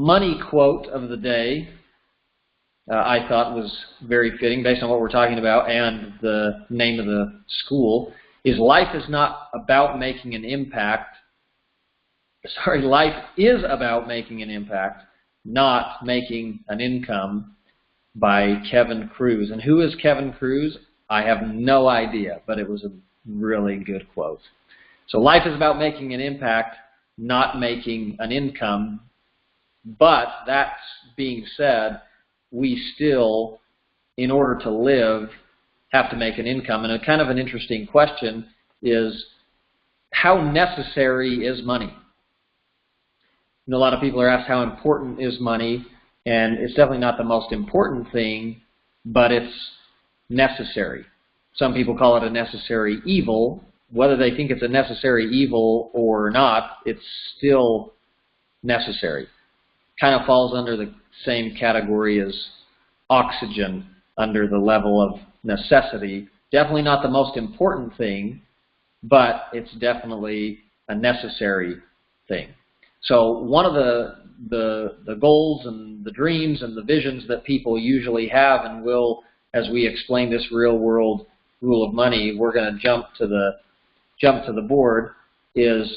money quote of the day I thought was very fitting based on what we're talking about and the name of the school is life is not about making an impact. Sorry, life is about making an impact, not making an income, by Kevin Kruse. And who is Kevin Kruse? I have no idea, but it was a really good quote. So life is about making an impact, not making an income. But that being said, we still, in order to live, have to make an income. And a kind of an interesting question is, how necessary is money? A lot of people are asked how important is money, and it's definitely not the most important thing, but it's necessary. Some people call it a necessary evil. Whether they think it's a necessary evil or not, it's still necessary. Kind of falls under the same category as oxygen under the level of necessity. Definitely not the most important thing, but it's definitely a necessary thing. So one of the goals and the dreams and the visions that people usually have, and will, as we explain this real world rule of money, we're going to jump to the board, is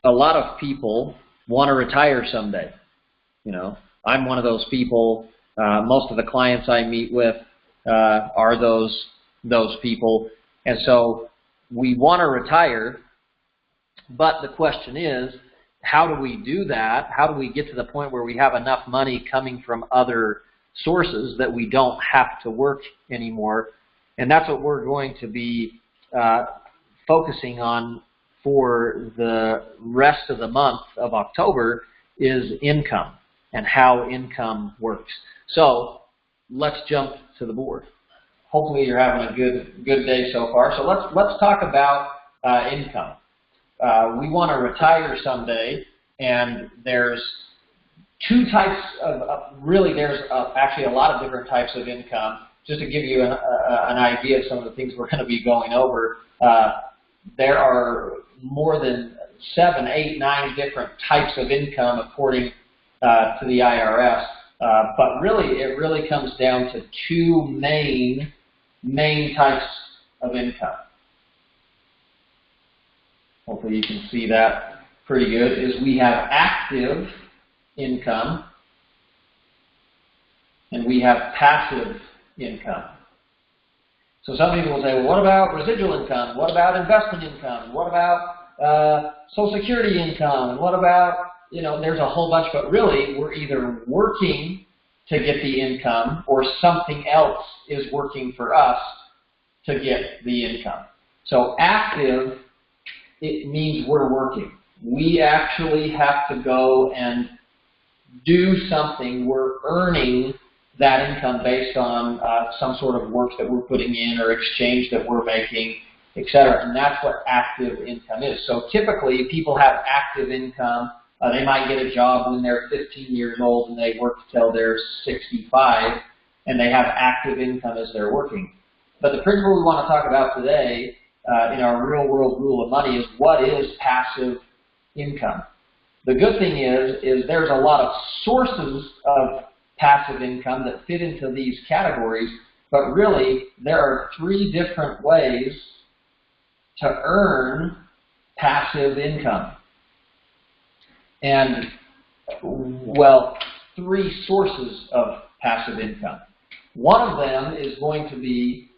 a lot of people want to retire someday. You know, I'm one of those people. Most of the clients I meet with are those people, and so we want to retire. But the question is, how do we do that? How do we get to the point where we have enough money coming from other sources that we don't have to work anymore? And that's what we're going to be focusing on for the rest of the month of October, is income and how income works. So let's jump to the board. Hopefully you're having a good day so far. So let's talk about income. We want to retire someday, and there's two types of there's actually a lot of different types of income. Just to give you an idea of some of the things we're going to be going over, there are more than 7, 8, 9 different types of income according to the IRS. But really, it really comes down to two main types of income. Hopefully you can see that pretty good. Is we have active income and we have passive income. So some people will say, well, what about residual income? What about investment income? What about Social Security income? And what about, there's a whole bunch, but really we're either working to get the income or something else is working for us to get the income. So active, it means we're working. We actually have to go and do something. We're earning that income based on some sort of work that we're putting in or exchange that we're making, etc. And that's what active income is. So typically people have active income. They might get a job when they're 15 years old and they work till they're 65, and they have active income as they're working. But the principle we want to talk about today in our real world rule of money is, what is passive income? The good thing is there's a lot of sources of passive income that fit into these categories, but really there are 3 different ways to earn passive income. And, well, 3 sources of passive income. One of them is going to be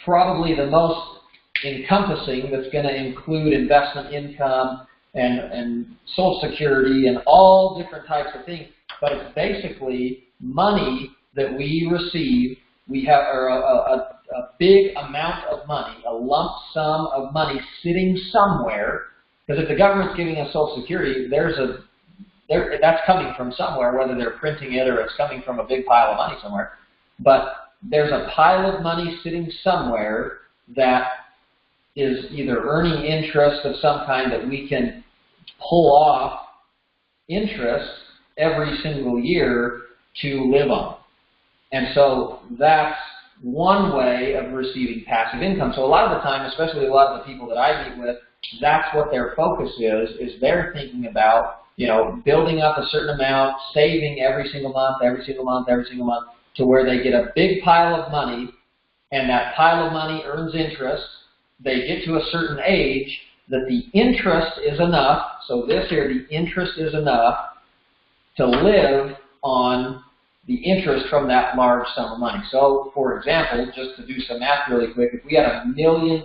probably the most encompassing, that's going to include investment income and Social Security and all different types of things. But it's basically money that we receive. We have a big amount of money, a lump sum of money sitting somewhere. Because if the government's giving us Social Security, that's coming from somewhere, whether they're printing it or it's coming from a big pile of money somewhere. But there's a pile of money sitting somewhere that is either earning interest of some kind that we can pull off interest every single year to live on. And so that's one way of receiving passive income. So a lot of the time, especially a lot of the people that I meet with, that's what their focus is they're thinking about, building up a certain amount, saving every single month, to where they get a big pile of money, and that pile of money earns interest. They get to a certain age that the interest is enough, so this here, the interest is enough to live on the interest from that large sum of money. So, for example, just to do some math really quick, if we had $1 million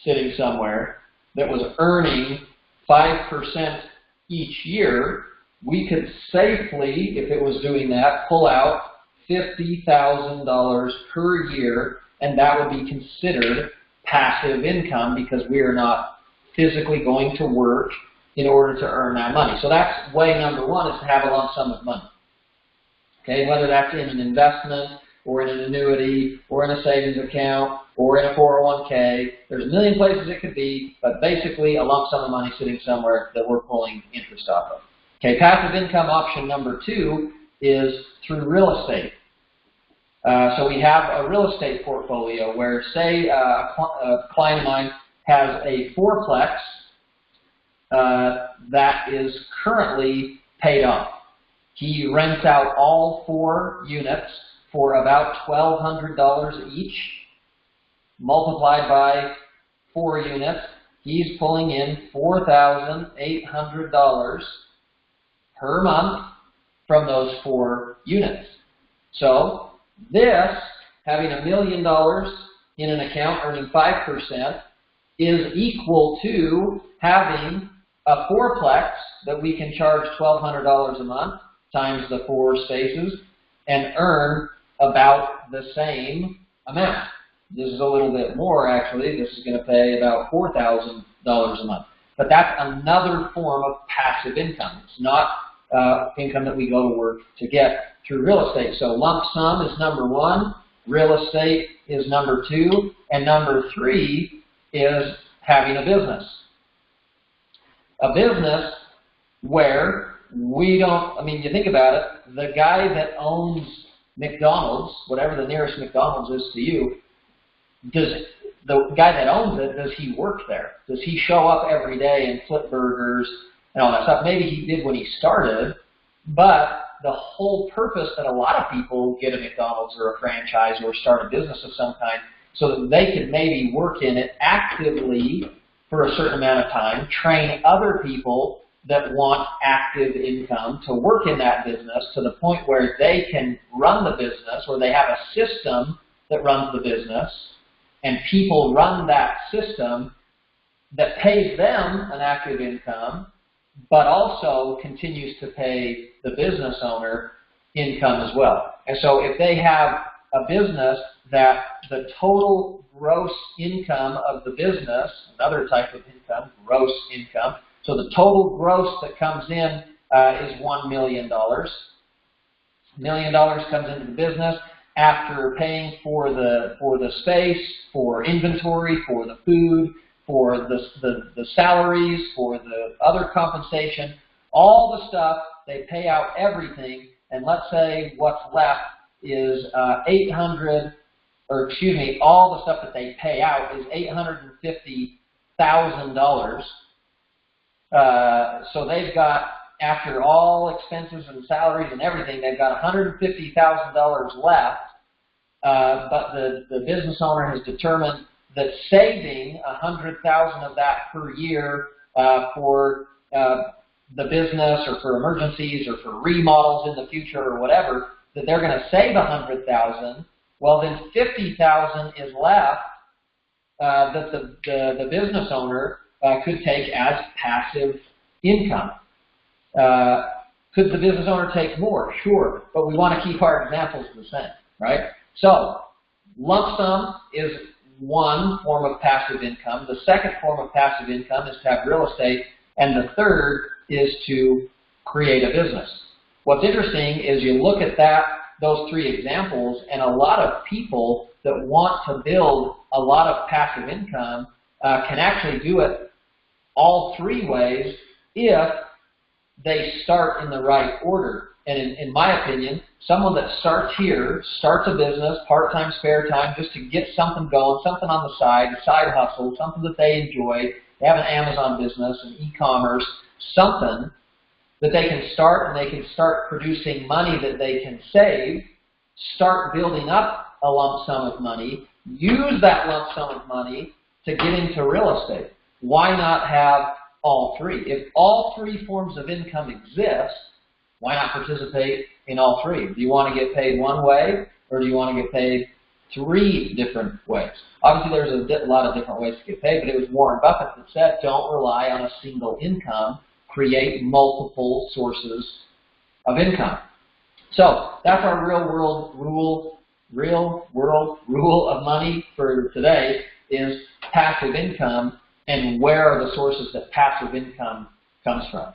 sitting somewhere that was earning 5% each year, we could safely, if it was doing that, pull out $50,000 per year, and that would be considered passive income because we are not physically going to work in order to earn that money. So that's way number one, is to have a lump sum of money. Okay, whether that's in an investment or in an annuity or in a savings account or in a 401k, there's a million places it could be, but basically a lump sum of money sitting somewhere that we're pulling interest off of. Okay, passive income option number two is through real estate. So we have a real estate portfolio where, say, a client of mine has a fourplex that is currently paid off. He rents out all 4 units for about $1,200 each. Multiplied by 4 units, he's pulling in $4,800 per month from those 4 units. So this, having $1 million in an account earning 5%, is equal to having a fourplex that we can charge $1,200 a month times the 4 spaces and earn about the same amount. This is a little bit more, actually. This is going to pay about $4,000 a month. But that's another form of passive income. It's not income that we go to work to get through real estate. So lump sum is number one, real estate is number two, and number three is having a business. A business where we don't, I mean, you think about it, the guy that owns McDonald's, whatever the nearest McDonald's is to you, does the guy that owns it, does he work there? Does he show up every day and flip burgers and all that stuff? Maybe he did when he started, but the whole purpose that a lot of people get a McDonald's or a franchise or start a business of some kind so that they can maybe work in it actively for a certain amount of time, train other people that want active income to work in that business to the point where they can run the business, or they have a system that runs the business, and people run that system that pays them an active income, but also continues to pay the business owner income as well. And so if they have a business that the total gross income of the business, another type of income, gross income, so the total gross that comes in is $1 million. $1 million comes into the business after paying for the space, for inventory, for the food, for the salaries, for the other compensation, all the stuff. They pay out everything, and let's say what's left is all the stuff that they pay out is $850,000. So they've got, after all expenses and salaries and everything, they've got $150,000 left. But the business owner has determined that saving $100,000 of that per year for the business or for emergencies or for remodels in the future or whatever, that they're going to save $100,000. Well, then $50,000 is left that the business owner could take as passive income. Could the business owner take more? Sure, but we want to keep our examples the same, right? So, lump sum is one form of passive income. The second form of passive income is to have real estate, and the third is to create a business. What's interesting is you look at those three examples, and a lot of people that want to build a lot of passive income can actually do it all three ways if they start in the right order. And in my opinion, someone that starts here, starts a business, part-time, spare time, just to get something going, something on the side, a side hustle, something that they enjoy. They have an Amazon business, an e-commerce, something that they can start, and they can start producing money that they can save, start building up a lump sum of money, use that lump sum of money to get into real estate. Why not have all three? If all three forms of income exist, why not participate in all three? Do you want to get paid one way, or do you want to get paid three different ways? Obviously, there's a lot of different ways to get paid, but it was Warren Buffett that said, don't rely on a single income, create multiple sources of income. So that's our real world rule of money for today, is passive income, and where are the sources that passive income comes from.